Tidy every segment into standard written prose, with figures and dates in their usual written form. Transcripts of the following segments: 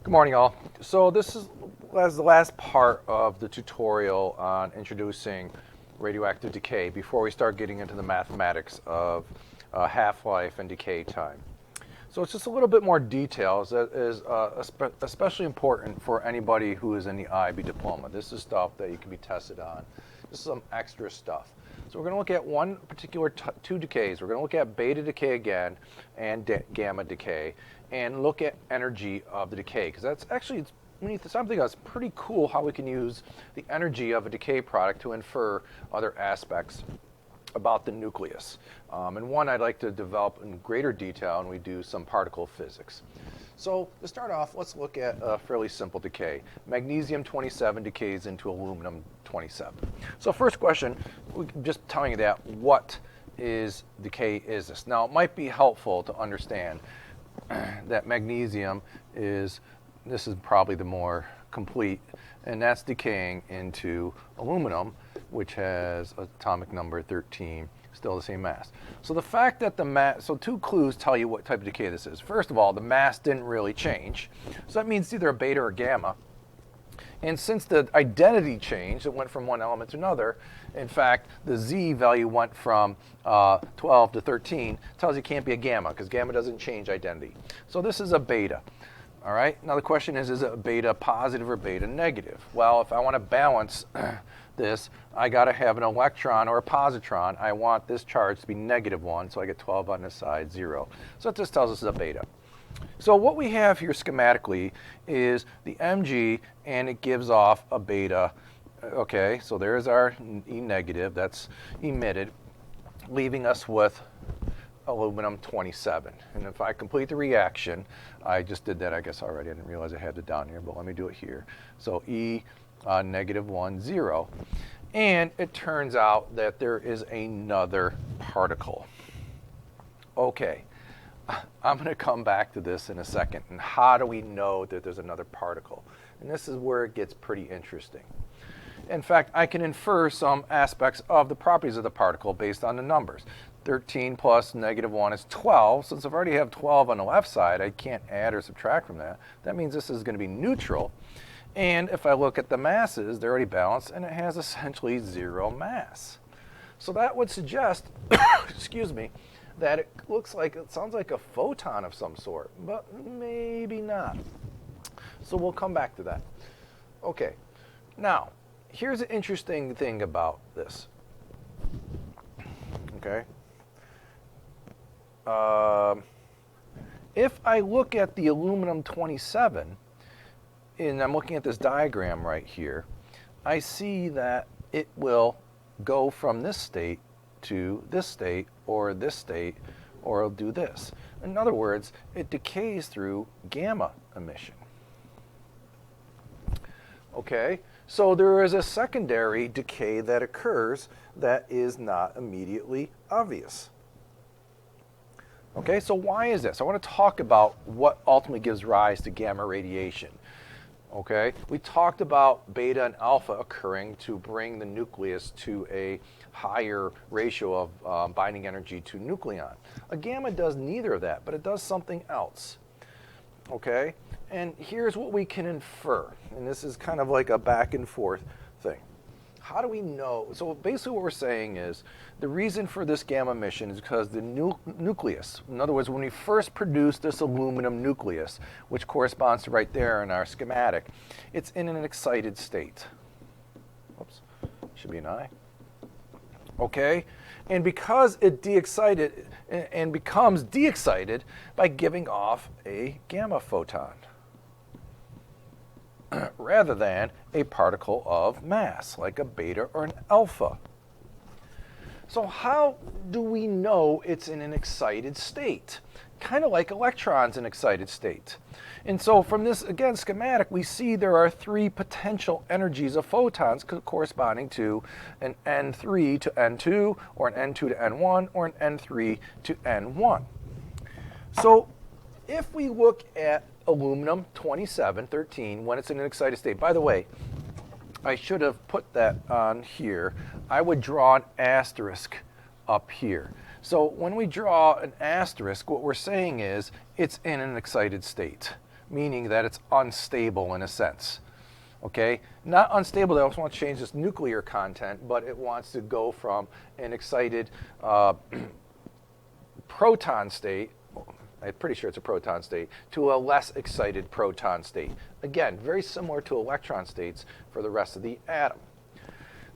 Good morning, all. So this is the last part of the tutorial on introducing radioactive decay before we start getting into the mathematics of half-life and decay time. So it's just a little bit more details that is especially important for anybody who is in the IB diploma. This is stuff that you can be tested on. This is some extra stuff. So we're going to look at one particular two decays. We're going to look at beta decay again and gamma decay, and look at energy of the decay, because that's actually something that's pretty cool how we can use the energy of a decay product to infer other aspects about the nucleus. And one I'd like to develop in greater detail, and we do some particle physics. So to start off, let's look at a fairly simple decay. Magnesium-27 decays into aluminum-27. So first question, just telling you that, what is decay is this? Now, it might be helpful to understand that magnesium this is probably the more complete, and that's decaying into aluminum, which has atomic number 13, still the same mass. So the fact that the mass, so two clues tell you what type of decay this is. First of all, the mass didn't really change, so that means it's either a beta or gamma. And since the identity changed, it went from one element to another. In fact, the Z value went from 12 to 13, tells you it can't be a gamma, because gamma doesn't change identity. So this is a beta. All right, now the question is it a beta positive or beta negative? Well, if I want to balance this, I got to have an electron or a positron. I want this charge to be -1, so I get 12 on this side, 0. So that just tells us it's a beta. So what we have here schematically is the Mg, and it gives off a beta. Okay, so there's our E negative, that's emitted, leaving us with aluminum-27. And if I complete the reaction, I just did that, I guess, already. I didn't realize I had it down here, but let me do it here. So E -1, 0. And it turns out that there is another particle. Okay, I'm going to come back to this in a second. And how do we know that there's another particle? And this is where it gets pretty interesting. In fact, I can infer some aspects of the properties of the particle based on the numbers. 13 plus -1 is 12. Since I already have 12 on the left side, I can't add or subtract from that. That means this is going to be neutral. And if I look at the masses, they're already balanced, and it has essentially 0 mass. So that would suggest, excuse me, that it sounds like a photon of some sort, but maybe not. So we'll come back to that. Okay, now, here's an interesting thing about this. Okay. If I look at the aluminum-27, and I'm looking at this diagram right here, I see that it will go from this state to this state, or this state, or it'll do this. In other words, it decays through gamma emission. Okay, so there is a secondary decay that occurs that is not immediately obvious. Okay, so why is this? I want to talk about what ultimately gives rise to gamma radiation. Okay, we talked about beta and alpha occurring to bring the nucleus to a higher ratio of binding energy to nucleon. A gamma does neither of that, but it does something else. Okay, and here's what we can infer, and this is kind of like a back and forth thing. How do we know? So basically what we're saying is the reason for this gamma emission is because the nucleus, in other words, when we first produce this aluminum nucleus, which corresponds to right there in our schematic, it's in an excited state. Oops, should be an I. Okay, and because it de-excited and becomes de-excited by giving off a gamma photon rather than a particle of mass, like a beta or an alpha. So how do we know it's in an excited state? Kind of like electrons in excited state. And so from this, again, schematic, we see there are 3 potential energies of photons corresponding to an N3 to N2, or an N2 to N1, or an N3 to N1. So if we look at aluminum-27, 13, when it's in an excited state, by the way, I should have put that on here. I would draw an asterisk up here. So when we draw an asterisk, what we're saying is it's in an excited state. meaning that it's unstable in a sense. Okay, not unstable, they also want to change this nuclear content, but it wants to go from an excited proton state, I'm pretty sure it's a proton state, to a less excited proton state. Again, very similar to electron states for the rest of the atom.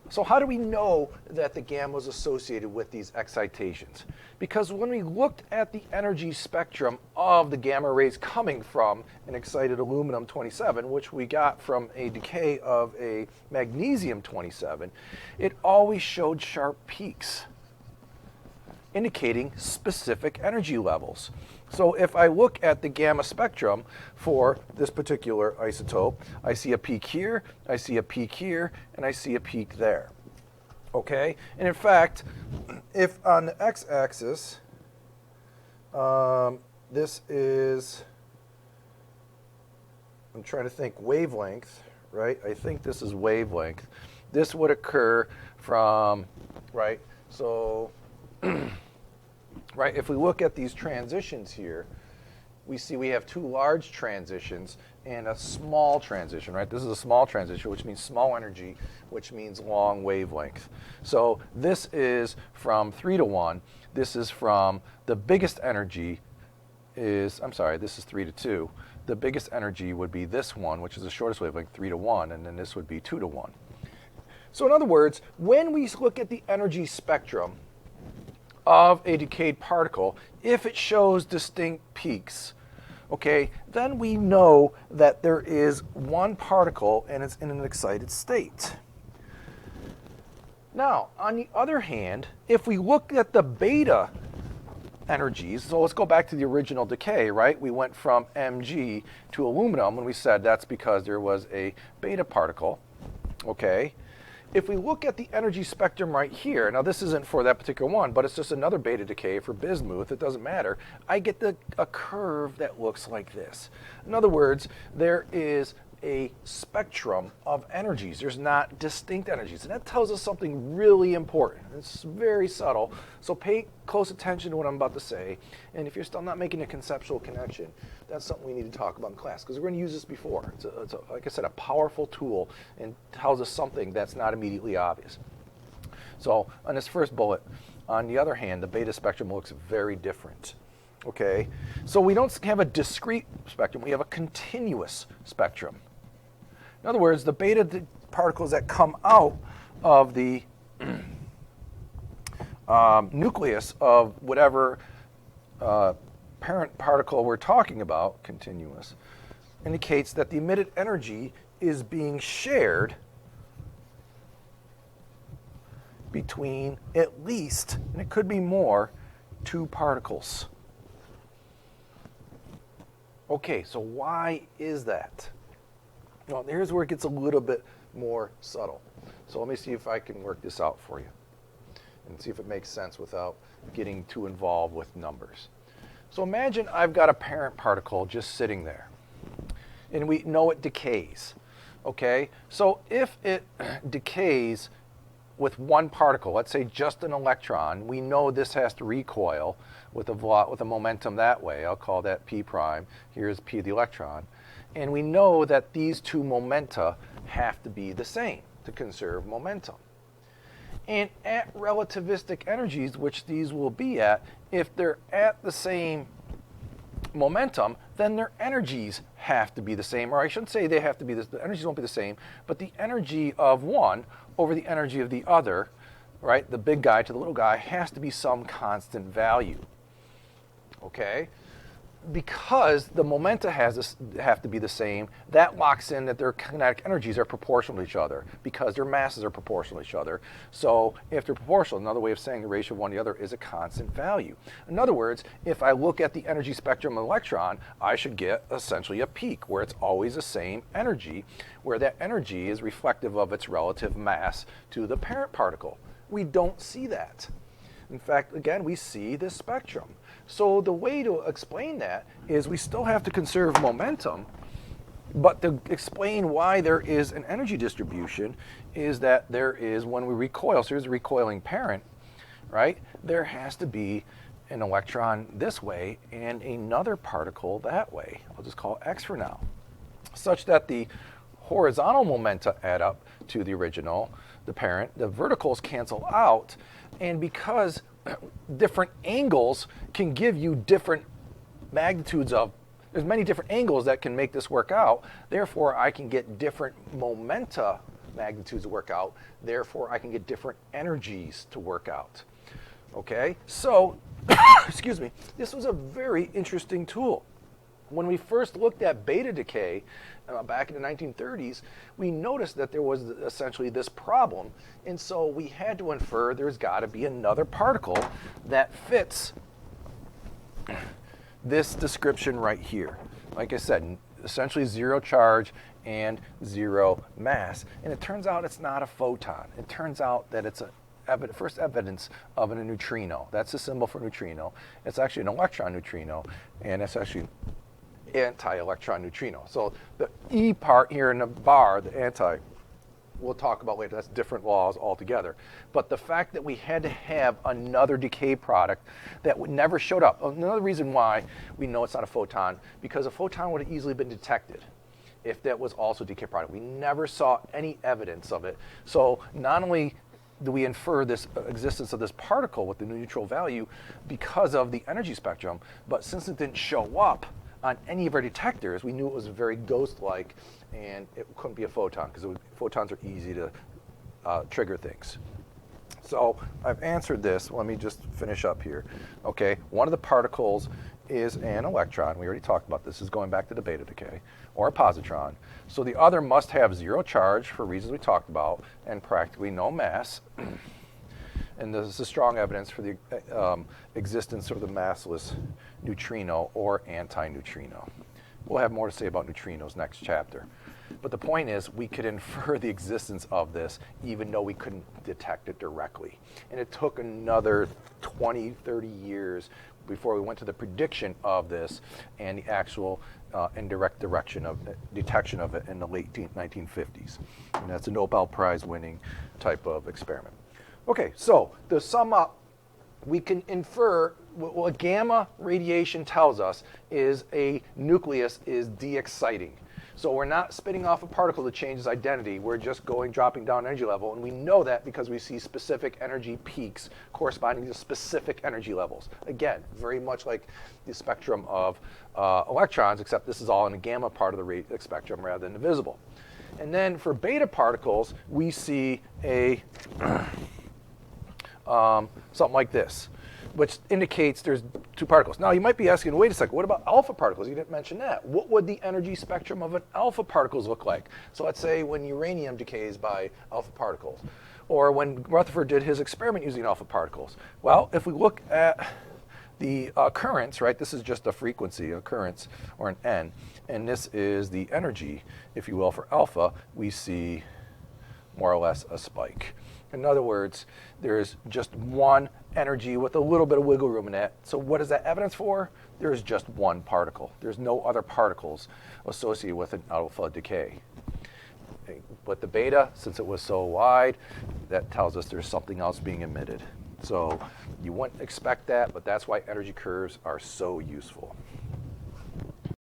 So how do we know that the gamma is associated with these excitations? Because when we looked at the energy spectrum of the gamma rays coming from an excited aluminum-27, which we got from a decay of a magnesium-27, it always showed sharp peaks, indicating specific energy levels. So if I look at the gamma spectrum for this particular isotope, I see a peak here, I see a peak here, and I see a peak there. Okay? And in fact, if on the x-axis, this is, I'm trying to think, wavelength, right? I think this is wavelength. This would occur from, right? So, right, if we look at these transitions here, we see we have two large transitions and a small transition, right? This is a small transition, which means small energy, which means long wavelength. So this is from 3 to 1. This is from the biggest energy is, I'm sorry, this is 3 to 2. The biggest energy would be this one, which is the shortest wavelength, 3 to 1, and then this would be 2 to 1. So in other words, when we look at the energy spectrum of a decayed particle, if it shows distinct peaks, okay, then we know that there is one particle and it's in an excited state. Now, on the other hand, if we look at the beta energies, so let's go back to the original decay, right? We went from Mg to aluminum, and we said that's because there was a beta particle, okay? If we look at the energy spectrum right here, now this isn't for that particular one, but it's just another beta decay for bismuth, it doesn't matter, I get a curve that looks like this. In other words, there is a spectrum of energies. There's not distinct energies, and that tells us something really important. It's very subtle, so pay close attention to what I'm about to say, and if you're still not making a conceptual connection, that's something we need to talk about in class, because we're going to use this before. It's like I said, a powerful tool, and tells us something that's not immediately obvious. So on this first bullet, on the other hand, the beta spectrum looks very different. Okay, so we don't have a discrete spectrum, we have a continuous spectrum. In other words, the beta particles that come out of the nucleus of whatever parent particle we're talking about, continuous, indicates that the emitted energy is being shared between at least, and it could be more, two particles. Okay, so why is that? Well, here's where it gets a little bit more subtle. So let me see if I can work this out for you and see if it makes sense without getting too involved with numbers. So imagine I've got a parent particle just sitting there, and we know it decays. Okay, so if it decays with one particle, let's say just an electron, we know this has to recoil with a momentum that way. I'll call that P prime. Here's P of the electron. And we know that these two momenta have to be the same to conserve momentum. And at relativistic energies, which these will be at, if they're at the same momentum, then their energies have to be the same. Or I shouldn't say they have to be, the energies won't be the same, but the energy of one over the energy of the other, right, the big guy to the little guy, has to be some constant value. Okay? Because the momenta have to be the same, that locks in that their kinetic energies are proportional to each other because their masses are proportional to each other. So if they're proportional, another way of saying the ratio of one to the other is a constant value. In other words, if I look at the energy spectrum of an electron, I should get essentially a peak where it's always the same energy, where that energy is reflective of its relative mass to the parent particle. We don't see that. In fact, again, we see this spectrum. So the way to explain that is we still have to conserve momentum, but to explain why there is an energy distribution is that there is, when we recoil, so here's a recoiling parent, right? There has to be an electron this way and another particle that way. I'll just call X for now, such that the horizontal momenta add up to the original, the parent, the verticals cancel out, and because different angles can give you different magnitudes of, there's many different angles that can make this work out, therefore I can get different momenta magnitudes to work out, therefore I can get different energies to work out. Okay, so, excuse me, this was a very interesting tool. When we first looked at beta decay back in the 1930s, we noticed that there was essentially this problem. And so we had to infer there's got to be another particle that fits this description right here. Like I said, essentially zero charge and zero mass. And it turns out it's not a photon. It turns out that it's a first evidence of a neutrino. That's the symbol for neutrino. It's actually an electron neutrino, and it's actually anti-electron neutrino. So the E part here in the bar, the anti, we'll talk about later. That's different laws altogether. But the fact that we had to have another decay product that never showed up. Another reason why we know it's not a photon, because a photon would have easily been detected if that was also a decay product. We never saw any evidence of it. So not only do we infer this existence of this particle with the neutral value because of the energy spectrum, but since it didn't show up on any of our detectors, we knew it was very ghost-like and it couldn't be a photon because photons are easy to trigger things. So I've answered this. Let me just finish up here. Okay, one of the particles is an electron. We already talked about this. This is going back to the beta decay, or a positron. So the other must have zero charge for reasons we talked about and practically no mass. And this is strong evidence for the existence of the massless neutrino or anti-neutrino. We'll have more to say about neutrinos next chapter. But the point is, we could infer the existence of this even though we couldn't detect it directly. And it took another 20, 30 years before we went to the prediction of this and the actual indirect detection of it in the late 1950s. And that's a Nobel Prize winning type of experiment. Okay, so to sum up, we can infer what gamma radiation tells us is a nucleus is de-exciting. So we're not spitting off a particle that changes identity. We're just dropping down energy level. And we know that because we see specific energy peaks corresponding to specific energy levels. Again, very much like the spectrum of electrons, except this is all in the gamma part of the spectrum rather than the visible. And then for beta particles, we see a something like this, which indicates there's two particles. Now you might be asking, wait a second, what about alpha particles? You didn't mention that. What would the energy spectrum of an alpha particles look like? So let's say when uranium decays by alpha particles, or when Rutherford did his experiment using alpha particles. Well, if we look at the currents, right, this is just a frequency, a currents, or an N, and this is the energy, if you will, for alpha, we see more or less a spike. In other words, there's just one energy with a little bit of wiggle room in it. So what is that evidence for? There's just one particle. There's no other particles associated with an alpha decay. But the beta, since it was so wide, that tells us there's something else being emitted. So you wouldn't expect that, but that's why energy curves are so useful.